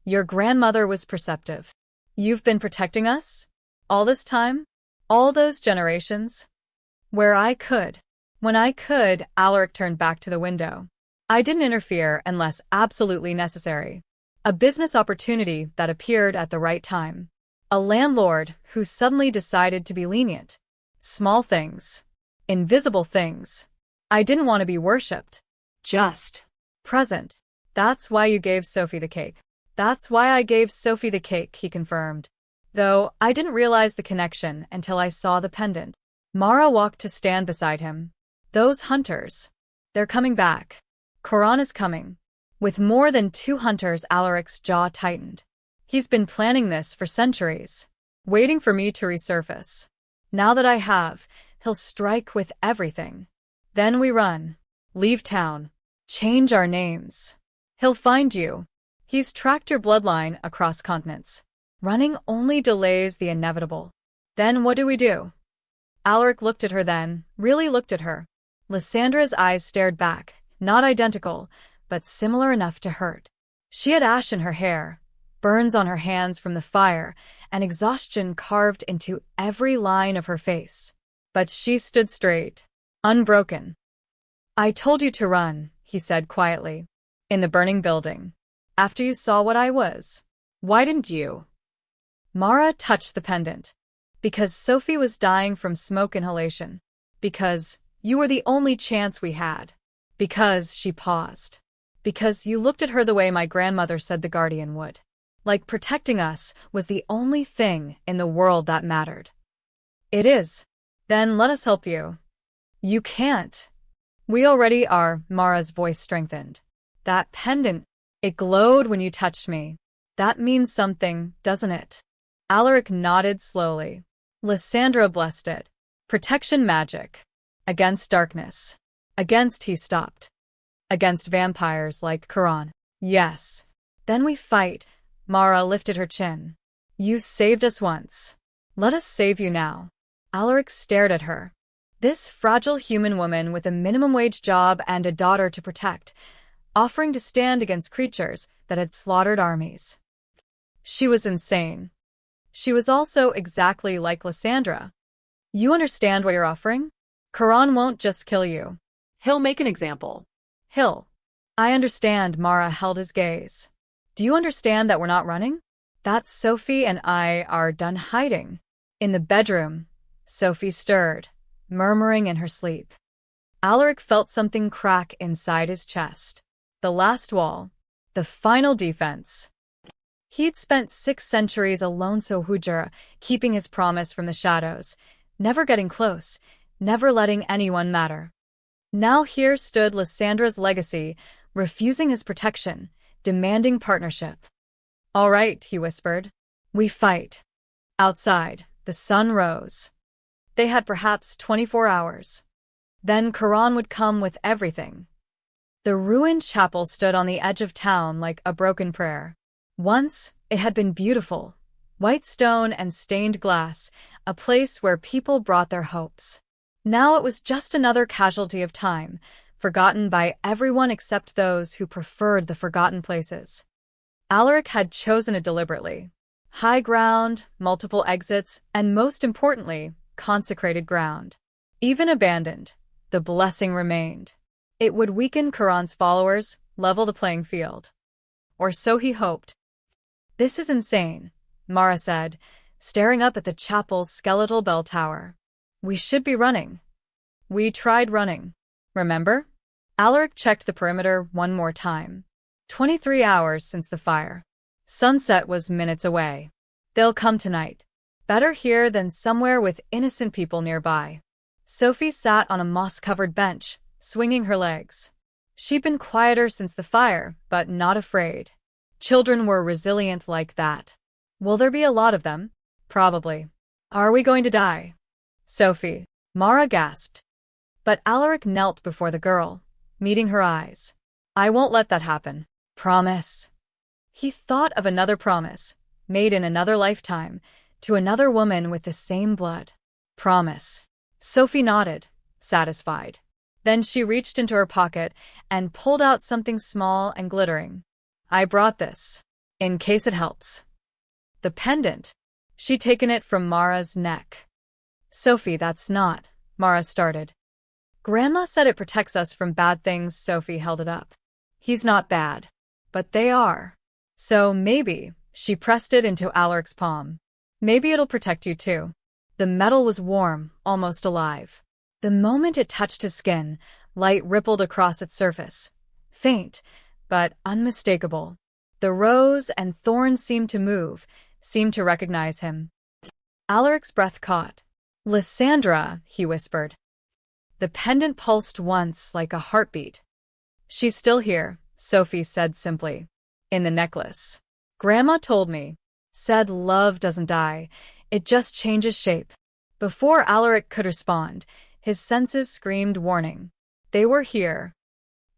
"Your grandmother was perceptive. You've been protecting us? All this time? All those generations?" "Where I could. When I could." Alaric turned back to the window. "I didn't interfere unless absolutely necessary. A business opportunity that appeared at the right time. A landlord who suddenly decided to be lenient. Small things. Invisible things. I didn't want to be worshipped. Just Present. That's why you gave Sophie the cake. That's why I gave Sophie the cake, he confirmed. Though I didn't realize the connection until I saw the pendant. Mara walked to stand beside him. Those hunters. They're coming back. Karan is coming. With more than 2 hunters, Alaric's jaw tightened. He's been planning this for centuries, waiting for me to resurface. Now that I have, he'll strike with everything. Then we run. Leave town. Change our names. He'll find you. He's tracked your bloodline across continents. Running only delays the inevitable. Then what do we do? Alaric looked at her then, really looked at her. Lysandra's eyes stared back, not identical, but similar enough to hurt. She had ash in her hair, burns on her hands from the fire, and exhaustion carved into every line of her face. But she stood straight, unbroken. I told you to run, he said quietly. In the burning building. After you saw what I was. Why didn't you? Mara touched the pendant. Because Sophie was dying from smoke inhalation. Because you were the only chance we had. Because she paused. Because you looked at her the way my grandmother said the guardian would. Like protecting us was the only thing in the world that mattered. It is. Then let us help you. You can't. We already are, Mara's voice strengthened. That pendant, it glowed when you touched me. That means something, doesn't it? Alaric nodded slowly. Lysandra blessed it. Protection magic. Against darkness. Against he stopped. Against vampires like Karan. Yes. Then we fight. Mara lifted her chin. You saved us once. Let us save you now. Alaric stared at her. This fragile human woman with a minimum wage job and a daughter to protect, offering to stand against creatures that had slaughtered armies. She was insane. She was also exactly like Lysandra. You understand what you're offering? Karan won't just kill you. He'll make an example. I understand, Mara held his gaze. Do you understand that we're not running? That Sophie and I are done hiding. In the bedroom, Sophie stirred, murmuring in her sleep. Alaric felt something crack inside his chest. The last wall. The final defense. He'd spent 6 centuries alone so Hujra, keeping his promise from the shadows, never getting close, never letting anyone matter. Now here stood Lysandra's legacy, refusing his protection, demanding partnership. All right, he whispered. We fight. Outside, the sun rose. They had perhaps 24 hours. Then Karan would come with everything. The ruined chapel stood on the edge of town like a broken prayer. Once, it had been beautiful. White stone and stained glass, a place where people brought their hopes. Now it was just another casualty of time, forgotten by everyone except those who preferred the forgotten places. Alaric had chosen it deliberately. High ground, multiple exits, and most importantly, consecrated ground. Even abandoned, the blessing remained. It would weaken Karan's followers, level the playing field. Or so he hoped. This is insane, Mara said, staring up at the chapel's skeletal bell tower. We should be running. We tried running. Remember? Alaric checked the perimeter one more time. 23 hours since the fire. Sunset was minutes away. They'll come tonight. Better here than somewhere with innocent people nearby. Sophie sat on a moss-covered bench, swinging her legs. She'd been quieter since the fire, but not afraid. Children were resilient like that. Will there be a lot of them? Probably. Are we going to die? Sophie. Mara gasped. But Alaric knelt before the girl, meeting her eyes. I won't let that happen. Promise. He thought of another promise, made in another lifetime, to another woman with the same blood. Promise. Sophie nodded, satisfied. Then she reached into her pocket and pulled out something small and glittering. I brought this, in case it helps. The pendant. She'd taken it from Mara's neck. Sophie, that's not, Mara started. Grandma said it protects us from bad things. Sophie held it up. He's not bad. But they are. So maybe, she pressed it into Alaric's palm. Maybe it'll protect you too. The metal was warm, almost alive. The moment it touched his skin, light rippled across its surface. Faint, but unmistakable. The rose and thorns seemed to move, seemed to recognize him. Alaric's breath caught. "Lysandra," he whispered. The pendant pulsed once like a heartbeat. "She's still here," Sophie said simply. "In the necklace. Grandma told me. Said love doesn't die, it just changes shape." Before Alaric could respond, his senses screamed warning. They were here.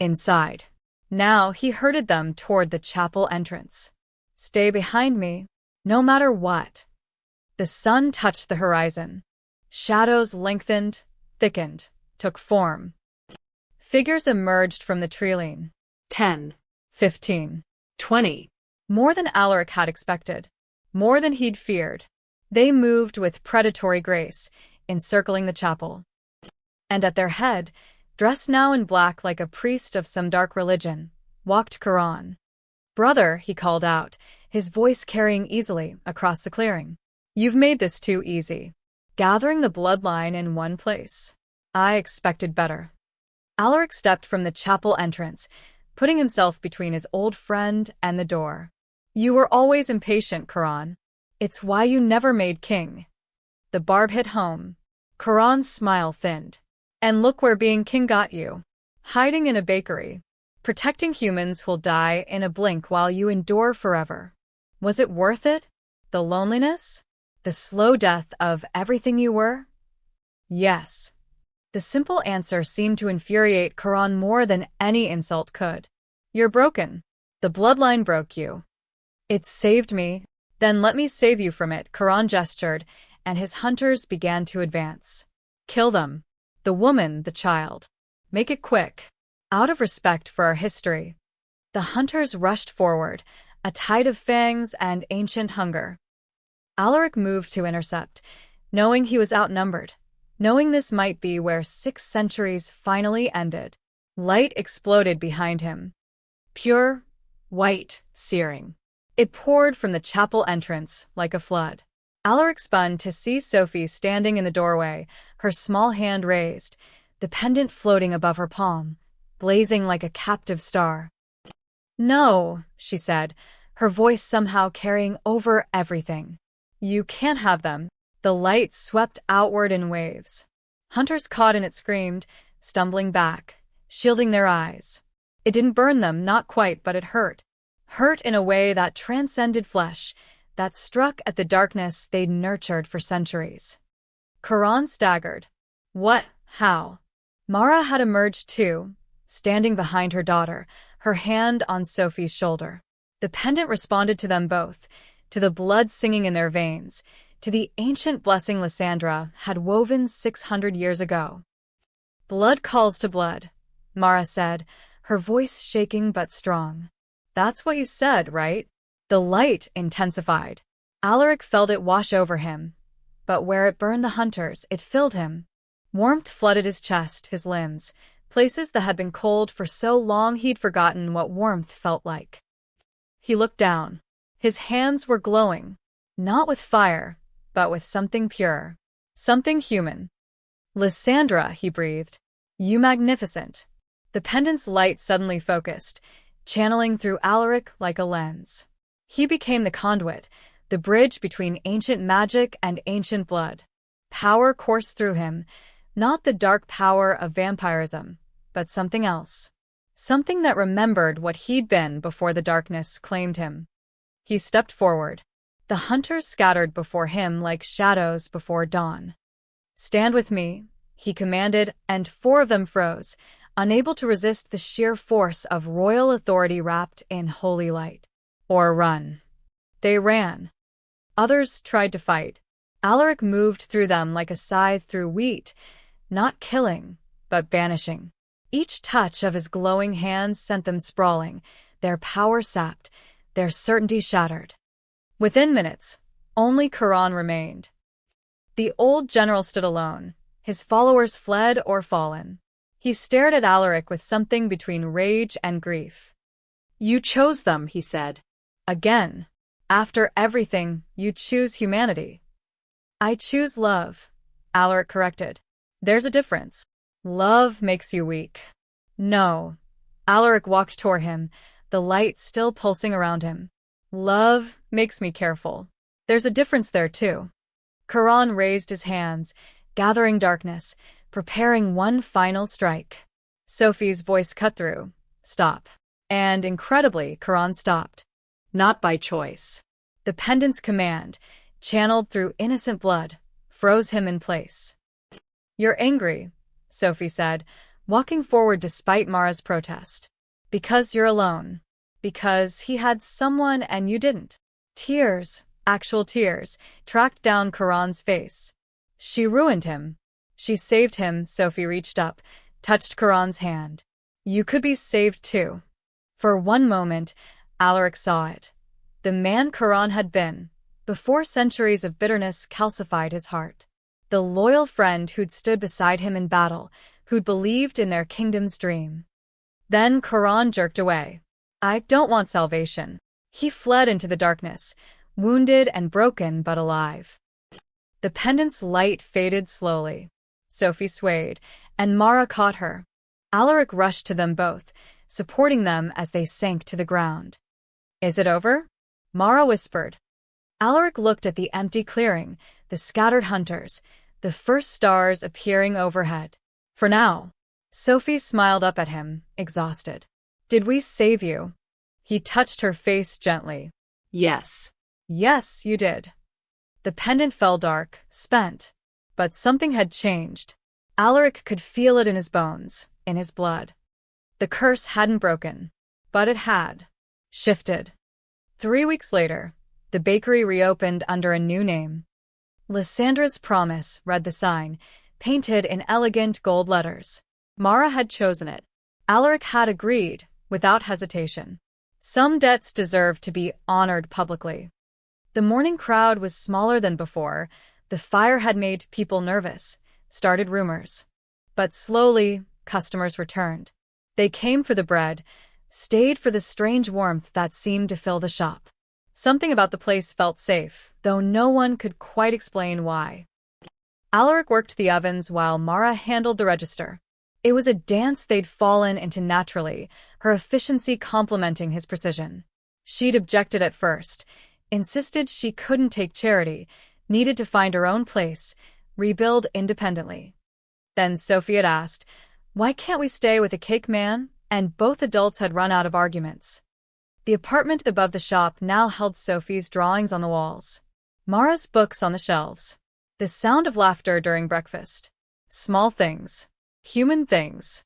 Inside. Now he herded them toward the chapel entrance. "Stay behind me, no matter what." The sun touched the horizon. Shadows lengthened, thickened, took form. Figures emerged from the treeline. 10, 15. 20. More than Alaric had expected. More than he'd feared. They moved with predatory grace, encircling the chapel. And at their head, dressed now in black like a priest of some dark religion, walked Charon. "Brother," he called out, his voice carrying easily across the clearing. "You've made this too easy. Gathering the bloodline in one place. I expected better." Alaric stepped from the chapel entrance, putting himself between his old friend and the door. "You were always impatient, Charon. It's why you never made king." The barb hit home. Charon's smile thinned. "And look where being king got you. Hiding in a bakery. Protecting humans who'll die in a blink while you endure forever. Was it worth it? The loneliness? The slow death of everything you were?" "Yes." The simple answer seemed to infuriate Charon more than any insult could. "You're broken. The bloodline broke you." "It saved me. Then let me save you from it." Charon gestured, and his hunters began to advance. "Kill them. The woman, the child. Make it quick." Out of respect for our history, the hunters rushed forward, a tide of fangs and ancient hunger. Alaric moved to intercept, knowing he was outnumbered, knowing this might be where 6 centuries finally ended. Light exploded behind him. Pure, white, searing. It poured from the chapel entrance like a flood. Alaric spun to see Sophie standing in the doorway, her small hand raised, the pendant floating above her palm, blazing like a captive star. "No," she said, her voice somehow carrying over everything. "You can't have them." The light swept outward in waves. Hunters caught in it screamed, stumbling back, shielding their eyes. It didn't burn them, not quite, but it hurt. Hurt in a way that transcended flesh, that struck at the darkness they'd nurtured for centuries. Charon staggered. "What? How?" Mara had emerged too, standing behind her daughter, her hand on Sophie's shoulder. The pendant responded to them both, to the blood singing in their veins, to the ancient blessing Lysandra had woven 600 years ago. "Blood calls to blood," Mara said, her voice shaking but strong. "That's what you said, right?" The light intensified. Alaric felt it wash over him, but where it burned the hunters, it filled him. Warmth flooded his chest, his limbs, places that had been cold for so long he'd forgotten what warmth felt like. He looked down. His hands were glowing, not with fire, but with something pure, something human. "Lysandra," he breathed. "You magnificent." The pendant's light suddenly focused, channeling through Alaric like a lens. He became the conduit, the bridge between ancient magic and ancient blood. Power coursed through him, not the dark power of vampirism, but something else. Something that remembered what he'd been before the darkness claimed him. He stepped forward. The hunters scattered before him like shadows before dawn. "Stand with me," he commanded, and 4 of them froze, unable to resist the sheer force of royal authority wrapped in holy light. "Or run." They ran. Others tried to fight. Alaric moved through them like a scythe through wheat, not killing, but banishing. Each touch of his glowing hands sent them sprawling, their power sapped, their certainty shattered. Within minutes, only Charon remained. The old general stood alone, his followers fled or fallen. He stared at Alaric with something between rage and grief. "You chose them," he said. "Again. After everything, you choose humanity." "I choose love," Alaric corrected. "There's a difference. Love makes you weak." "No." Alaric walked toward him, the light still pulsing around him. Love makes me careful. There's a difference there, too. Karan raised his hands, gathering darkness, preparing one final strike. Sophie's voice cut through. Stop. And incredibly, Karan stopped. Not by choice. The pendant's command, channeled through innocent blood, froze him in place. You're angry, Sophie said, walking forward despite Mara's protest. Because you're alone. Because he had someone and you didn't. Tears, actual tears, tracked down Karan's face. She ruined him. She saved him. Sophie reached up, touched Karan's hand. You could be saved too. For one moment, Alaric saw it. The man Karan had been, before centuries of bitterness calcified his heart. The loyal friend who'd stood beside him in battle, who'd believed in their kingdom's dream. Then Karan jerked away. I don't want salvation. He fled into the darkness, wounded and broken but alive. The pendant's light faded slowly. Sophie swayed, and Mara caught her. Alaric rushed to them both, supporting them as they sank to the ground. Is it over? Mara whispered. Alaric looked at the empty clearing, the scattered hunters, the first stars appearing overhead. For now. Sophie smiled up at him, exhausted. Did we save you? He touched her face gently. Yes. Yes, you did. The pendant fell dark, spent. But something had changed. Alaric could feel it in his bones, in his blood. The curse hadn't broken, but it had shifted. 3 weeks later, the bakery reopened under a new name. Lysandra's Promise, read the sign, painted in elegant gold letters. Mara had chosen it. Alaric had agreed, without hesitation. Some debts deserved to be honored publicly. The morning crowd was smaller than before. The fire had made people nervous, started rumors. But slowly, customers returned. They came for the bread, stayed for the strange warmth that seemed to fill the shop. Something about the place felt safe, though no one could quite explain why. Alaric worked the ovens while Mara handled the register. It was a dance they'd fallen into naturally, her efficiency complementing his precision. She'd objected at first, insisted she couldn't take charity, needed to find her own place, rebuild independently. Then Sophie had asked, why can't we stay with a cake man? And both adults had run out of arguments. The apartment above the shop now held Sophie's drawings on the walls, Mara's books on the shelves, the sound of laughter during breakfast. Small things. Human things.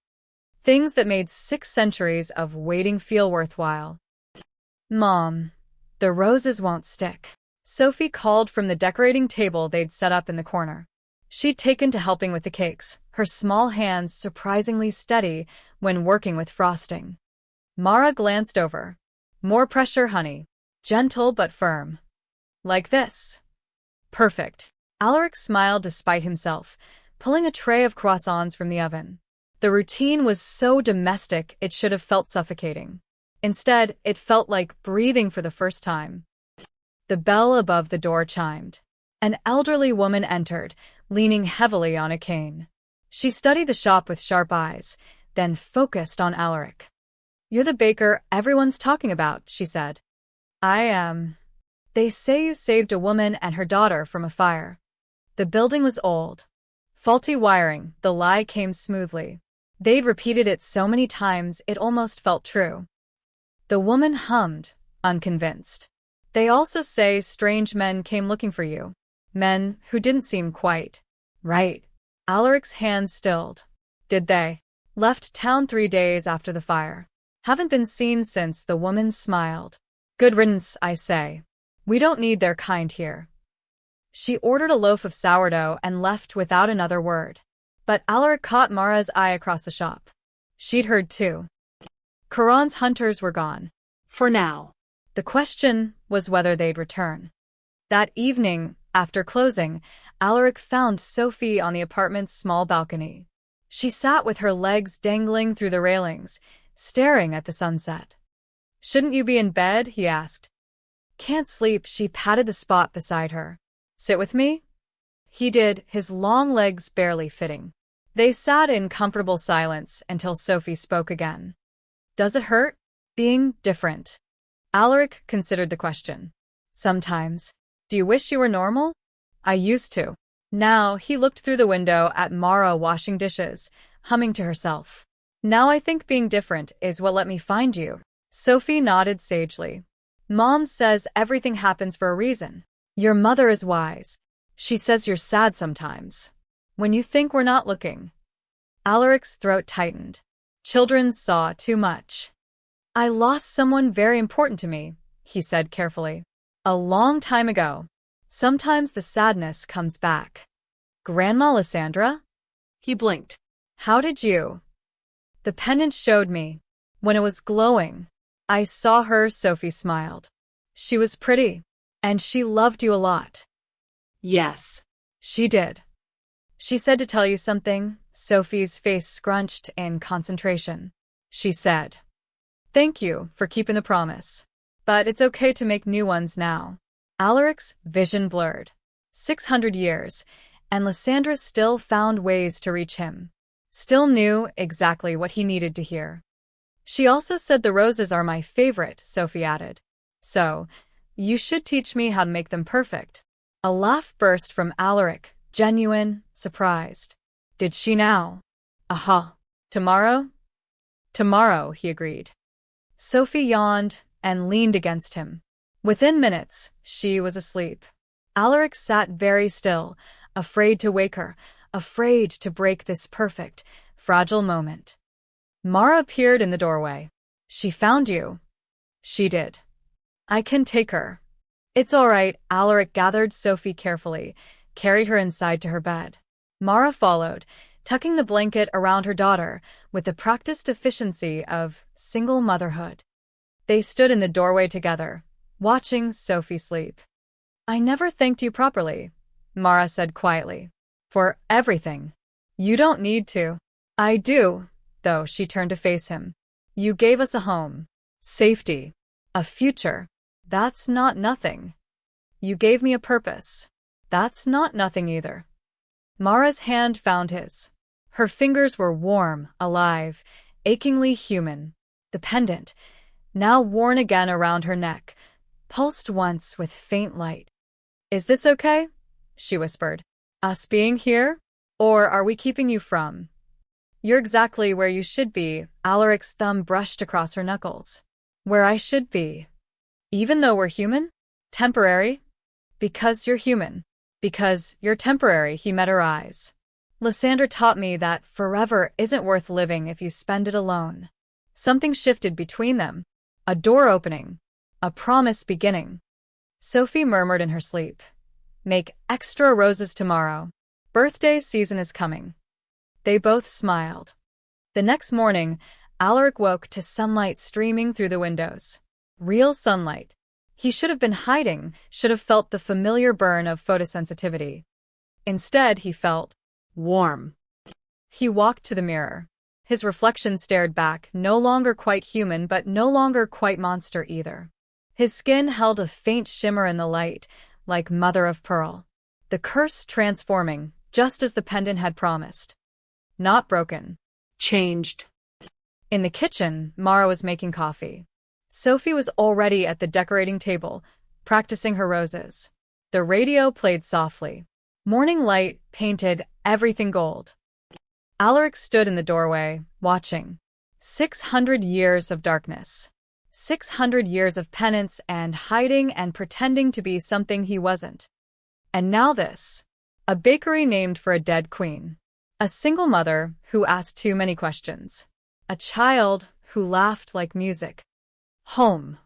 Things that made 6 centuries of waiting feel worthwhile. Mom, the roses won't stick. Sophie called from the decorating table they'd set up in the corner. She'd taken to helping with the cakes, her small hands surprisingly steady when working with frosting. Mara glanced over. More pressure, honey. Gentle but firm. Like this. Perfect. Alaric smiled despite himself, pulling a tray of croissants from the oven. The routine was so domestic it should have felt suffocating. Instead, it felt like breathing for the first time. The bell above the door chimed. An elderly woman entered, leaning heavily on a cane. She studied the shop with sharp eyes, then focused on Alaric. You're the baker everyone's talking about, she said. I am. They say you saved a woman and her daughter from a fire. The building was old. Faulty wiring, the lie came smoothly. They'd repeated it so many times it almost felt true. The woman hummed, unconvinced. They also say strange men came looking for you. Men who didn't seem quite right. Alaric's hands stilled. Did they? Left town 3 days after the fire. Haven't been seen since. The woman smiled. Good riddance, I say. We don't need their kind here. She ordered a loaf of sourdough and left without another word. But Alaric caught Mara's eye across the shop. She'd heard too. Karan's hunters were gone. For now. The question was whether they'd return. That evening, after closing, Alaric found Sophie on the apartment's small balcony. She sat with her legs dangling through the railings, staring at the sunset. Shouldn't you be in bed? He asked. Can't sleep. She patted the spot beside her. Sit with me? He did, his long legs barely fitting. They sat in comfortable silence until Sophie spoke again. Does it hurt? Being different. Alaric considered the question. Sometimes. Do you wish you were normal? I used to. Now, he looked through the window at Mara washing dishes, humming to herself. Now I think being different is what let me find you. Sophie nodded sagely. Mom says everything happens for a reason. Your mother is wise. She says you're sad sometimes. When you think we're not looking. Alaric's throat tightened. Children saw too much. I lost someone very important to me, he said carefully. A long time ago. Sometimes the sadness comes back. Grandma Lysandra? He blinked. How did you? The pendant showed me. When it was glowing. I saw her, Sophie smiled. She was pretty. And she loved you a lot. Yes. She did. She said to tell you something. Sophie's face scrunched in concentration. She said, thank you for keeping the promise. But it's okay to make new ones now. Alaric's vision blurred. 600 years, and Lysandra still found ways to reach him. Still knew exactly what he needed to hear. She also said the roses are my favorite, Sophie added. So, you should teach me how to make them perfect. A laugh burst from Alaric, genuine, surprised. Did she now? Aha. Tomorrow? Tomorrow, he agreed. Sophie yawned and leaned against him. Within minutes, she was asleep. Alaric sat very still, afraid to wake her, afraid to break this perfect, fragile moment. Mara appeared in the doorway. She found you. She did. I can take her. It's all right. Alaric gathered Sophie carefully, carried her inside to her bed. Mara followed, tucking the blanket around her daughter with the practiced efficiency of single motherhood. They stood in the doorway together, watching Sophie sleep. I never thanked you properly, Mara said quietly. For everything. You don't need to. I do, though. She turned to face him. You gave us a home, safety, a future. That's not nothing. You gave me a purpose. That's not nothing either. Mara's hand found his. Her fingers were warm, alive, achingly human. The pendant, now worn again around her neck, pulsed once with faint light. Is this okay? She whispered. Us being here? Or are we keeping you from? You're exactly where you should be. Alaric's thumb brushed across her knuckles. Where I should be. Even though we're human? Temporary? Because you're human. Because you're temporary, he met her eyes. Lysandra taught me that forever isn't worth living if you spend it alone. Something shifted between them. A door opening. A promise beginning. Sophie murmured in her sleep. Make extra roses tomorrow. Birthday season is coming. They both smiled. The next morning, Alaric woke to sunlight streaming through the windows. Real sunlight. He should have been hiding, should have felt the familiar burn of photosensitivity. Instead, he felt warm. He walked to the mirror. His reflection stared back, no longer quite human, but no longer quite monster either. His skin held a faint shimmer in the light, like mother of pearl. The curse transforming, just as the pendant had promised. Not broken. Changed. In the kitchen, Mara was making coffee. Sophie was already at the decorating table, practicing her roses. The radio played softly. Morning light painted everything gold. Alaric stood in the doorway, watching. 600 years of darkness. 600 years of penance and hiding and pretending to be something he wasn't. And now this. A bakery named for a dead queen. A single mother who asked too many questions. A child who laughed like music. Home.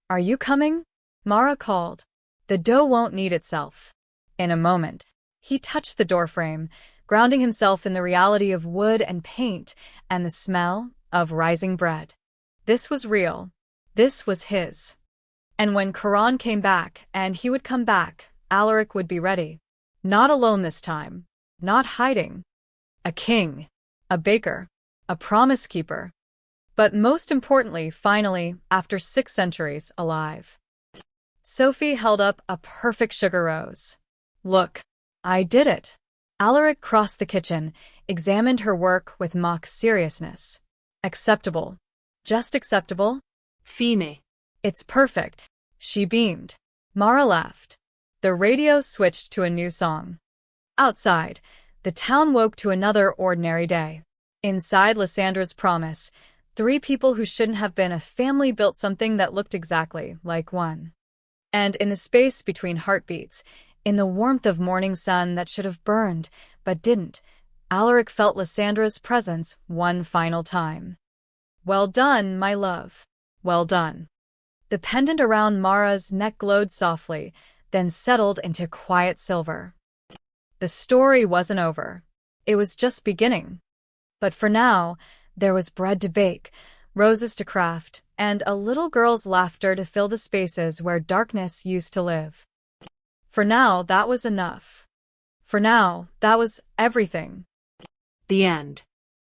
Are you coming? Mara called. The dough won't knead itself. In a moment, he touched the doorframe, grounding himself in the reality of wood and paint and the smell of rising bread. This was real. This was his. And when Karan came back, and he would come back, Alaric would be ready. Not alone this time. Not hiding. A king. A baker. A promise keeper. But most importantly, finally, after 6 centuries, alive. Sophie held up a perfect sugar rose. Look, I did it. Alaric crossed the kitchen, examined her work with mock seriousness. Acceptable. Just acceptable? Fine. It's perfect. She beamed. Mara laughed. The radio switched to a new song. Outside, the town woke to another ordinary day. Inside Lysandra's promise, 3 people who shouldn't have been a family built something that looked exactly like one. And in the space between heartbeats, in the warmth of morning sun that should have burned, but didn't, Alaric felt Lysandra's presence one final time. Well done, my love. Well done. The pendant around Mara's neck glowed softly, then settled into quiet silver. The story wasn't over. It was just beginning. But for now, there was bread to bake, roses to craft, and a little girl's laughter to fill the spaces where darkness used to live. For now, that was enough. For now, that was everything. The end.